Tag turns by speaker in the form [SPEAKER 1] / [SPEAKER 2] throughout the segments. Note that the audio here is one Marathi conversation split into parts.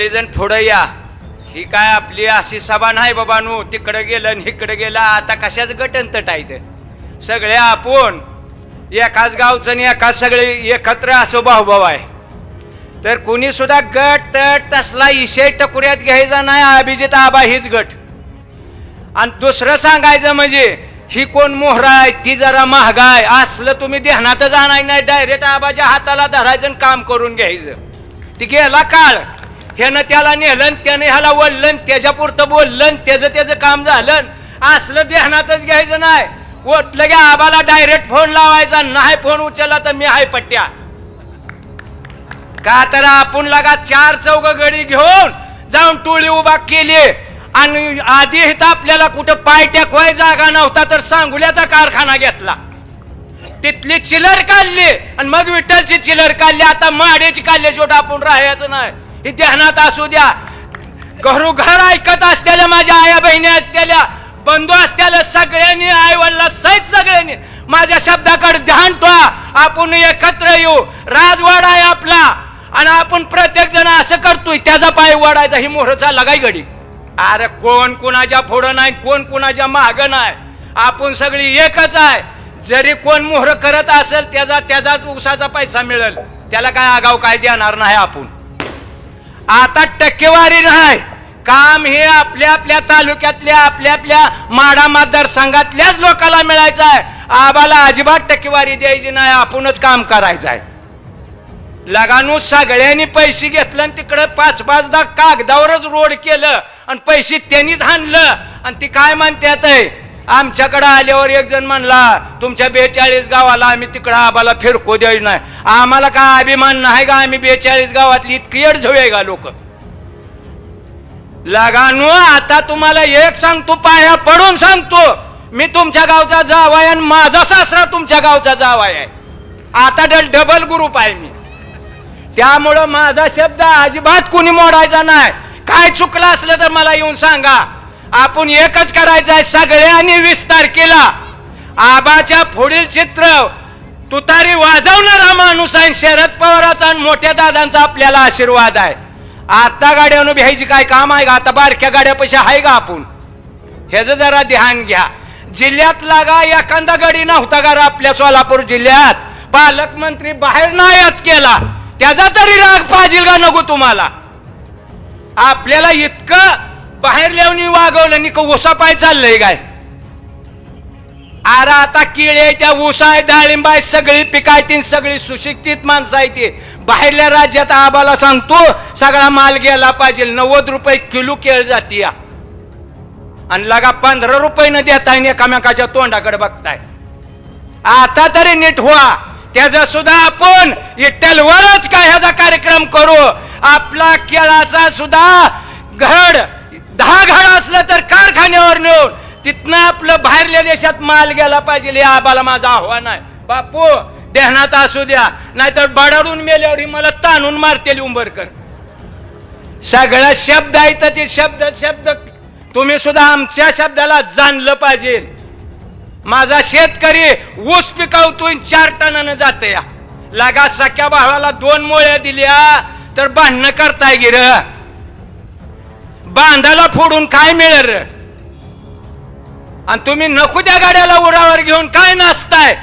[SPEAKER 1] सगळेजण पुढे या. ही काय आपली अशी सभा नाही बाबानू, तिकडे गेलं आणि इकडे गेलं. आता कशाच गटन तटायचं, सगळे आपण एकाच गावचं आणि एकाच सगळे एकत्र असं भाऊभाऊ आहे. तर कुणी सुद्धा गट तट तसला इशय टकुऱ्यात घ्यायचा नाही. अभिजित आबा हीच गट. आणि दुसरं सांगायचं म्हणजे ही कोण मोहरा आहे, ती जरा महागाय असलं तुम्ही ध्यानातच आणाय नाही. डायरेक्ट आबाच्या हाताला धरायचं काम करून घ्यायचं. ती गेला काळ, ह्यानं त्याला नेलं, त्याने ह्याला वळलं, त्याच्यापुरतं बोललं, त्याचं काम झालं. असलं ध्यानातच घ्यायचं नाही. ओटलं की आबाला डायरेक्ट फोन लावायचा, नाही फोन उचलला तर मी हाय पट्ट्या. का तर आपण लगा 4 चौघ गडी घेऊन जाऊन टोळी उभा केली. आणि आधी इथं आपल्याला कुठं पाय टेकवाय जागा नव्हता, तर सांगुल्याचा कारखाना घेतला, तिथली चिलर काढली आणि मग विठ्ठलची चिलर काढली. आता माड्याची काढली, शेवट आपण राहायचं नाही. हे ध्यानात असू द्या. घरोघर ऐकत असलेल्या माझ्या आया बहिणी असलेल्या बंधू असलेल्या सगळ्यांनी, आई वडिला सहित सगळ्यांनी माझ्या शब्दाकडे ध्यान ठेवा. आपण एकत्र येऊ. राजवाडा आहे आपला आणि आपण प्रत्येक जण असं करतोय त्याचा पाय वाढायचा. ही मोहरचा लगाय गडी. अरे कोण कुणाच्या पुढं नाही, कोण कुणाच्या मागं नाही. आपण सगळी एकच आहे. जरी कोण मोहर करत असेल त्याचाच उसाचा पैसा मिळेल, त्याला काय आगाव काय देणार नाही आपण. आता टक्केवारी नाही, काम हे आपल्या आपल्या तालुक्यातल्या आपल्या आपल्या माडा मतदारसंघातल्याच लोकांना मिळायचं आहे. आबाला अजिबात टक्केवारी द्यायची नाही. आपणच काम करायचं आहे. लगानू सगळ्यांनी पैसे घेतलं आणि तिकडे 5-5 कागदावरच रोड केलं आणि पैसे त्यांनीच आणलं. आणि ती काय म्हणतात, आमच्याकडे आल्यावर एक जण म्हणला तुमच्या 42 गावाला आम्ही तिकडं आबाला फिरको द्यायचं नाही. आम्हाला काय अभिमान नाही का आम्ही 42 गावातली इतकी अडझवे का लोक. लगानू आता तुम्हाला एक सांगतो, पाया पडून सांगतो, मी तुमच्या गावचा जावाय आणि माझा सासरा तुमच्या गावचा जावाय आहे. आता डबल ग्रुप आहे मी. त्यामुळं माझा शब्द अजिबात कोणी मोडायचा नाही. काय चुकलं असलं तर मला येऊन सांगा. आपण एकच करायचं आहे. सगळ्यांनी 20 तारखेला आबाच्या पुढील चित्र तुतारी वाजवणारा माणूस आहे. शरद पवारांचा आणि मोठ्या दादांचा आपल्याला आशीर्वाद आहे. आता गाड्यानं भ्यायची काय काम आहे का? आता बारक्या गाड्या पैसे आहे का आपण? ह्याचं जरा ध्यान घ्या. जिल्ह्यात लागा एखादा गडी नव्हता का आपल्या सोलापूर जिल्ह्यात? पालकमंत्री बाहेर नायात केला, त्याचा तरी राग पाहिजे का नको तुम्हाला? आपल्याला इतकं बाहेर लेवणी वागवलं, निक ऊसा पाय चाललंय काय? अरे आता किळे त्या ऊसा आहे, डाळिंब आहे, सगळी पिकायती, सगळी सुशिक्षित माणसं आहे. ती बाहेरल्या राज्यात आबाला सांगतो सगळा माल गेला पाहिजे. 90 रुपये किलो केळ जाती आणि लगा 15 रुपये न देताय, एकामेकाच्या तोंडाकडे बघताय. आता तरी नीट व्हा. त्याचा सुद्धा आपण विठ्ठलवरच काय ह्याचा कार्यक्रम करू. आपला केळाचा सुद्धा घड 10 घड असलं तर कारखान्यावर नेऊन तिथनं आपलं बाहेरल्या देशात माल गेला पाहिजे. हे आबाला माझं आव्हान आहे. बापू ध्यानात असू द्या, नाहीतर बडाडून मेल्यावर मला ताणून मारतील उंबरकर. सगळं शब्द आहे तर ते शब्द तुम्ही सुद्धा आमच्या शब्दाला जाणलं पाहिजे. माझा शेतकरी ऊस पिकवतोय 4 टनानं जात या. लगा सख्या भावाला 2 मोळ्या दिल्या तर भांडणं करताय गिर. बांधाला फोडून काय मिळेल? आणि तुम्ही नको त्या गाड्याला उरावर घेऊन काय नाचताय?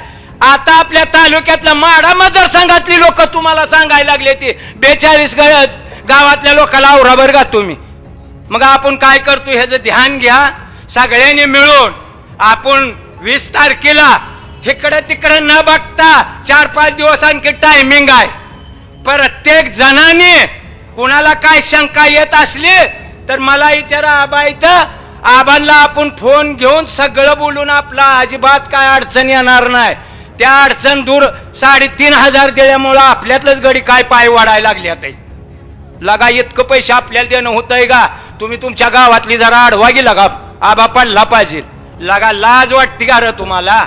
[SPEAKER 1] आता आपल्या तालुक्यातल्या माडा मतदारसंघातली लोक तुम्हाला सांगायला लागले ते 42 गावातल्या लोकांना आवरावर का तुम्ही. मग आपण काय करतो ह्याचं ध्यान घ्या. सगळ्यांनी मिळून आपण 20 तारखेला इकडे तिकडे न बघता 4-5 दिवस आणखी टायमिंग आहे. प्रत्येक जणांनी कुणाला काय शंका येत असली तर मला विचारा. आबा इथं आबांना आपण फोन घेऊन सगळं बोलून आपला अजिबात काय अडचण येणार नाही. त्या अडचण दूर 3500 दिल्यामुळं आपल्यातलंच गडी काय पाय वाढायला लागले. आता लगा इतकं पैसे आपल्याला देणं होतंय का? तुम्ही तुमच्या गावातली जरा आडवा गेला का? आबा पडला पाहिजे. लगा लाज वाटते का रे तुम्हाला?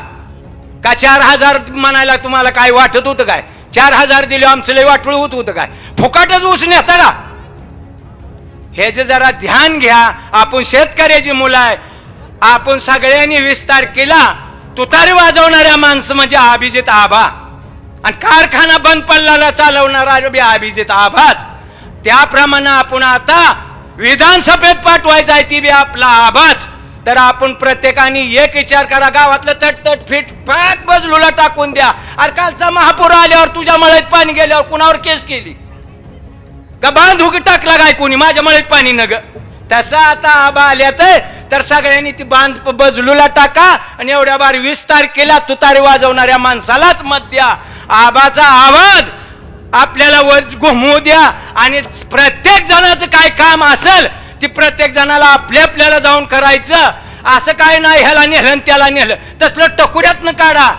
[SPEAKER 1] का 4000 म्हणायला तुम्हाला काय वाटत होतं काय? 4000 दिले आमचं लय वाटलं होत होतं काय? फुकाटच ऊस नेता का? ह्याचं जरा ध्यान घ्या. आपण शेतकऱ्याची मुलं आहे. आपण सगळ्यांनी 20 तारखेला तुतारी वाजवणाऱ्या माणसं म्हणजे अभिजित आबा आणि कारखाना बंद पडलेला चालवणारा अभिजित आबाच. त्याप्रमाणे आपण आता विधानसभेत पाठवायचा आहे ती बी आपला आवाज. तर आपण प्रत्येकाने एक विचार करा, गावातलं तटतट फिट फॅक बजलूला टाकून द्या. अरे कालचा महापूर आल्यावर तुझ्या मळ्यात पाणी गेल्यावर कुणावर केस केली का? बांधूक टाकला काय कोणी माझ्या मळ्यात पाणी नग? तसा आता आबा आल्यात तर सगळ्यांनी ती बांध बजलूला टाका आणि एवढ्या बार 20 तारखेला तुतारी वाजवणाऱ्या माणसालाच मत द्या. आबाचा आवाज आपल्याला वर घुमवू द्या आणि प्रत्येक जणाचं काय काम असेल ती प्रत्येक जणाला आपल्याला जाऊन करायचं. असं काय नाही ह्याला नेलं त्याला नेलं तसलं टकुऱ्यातनं काढा.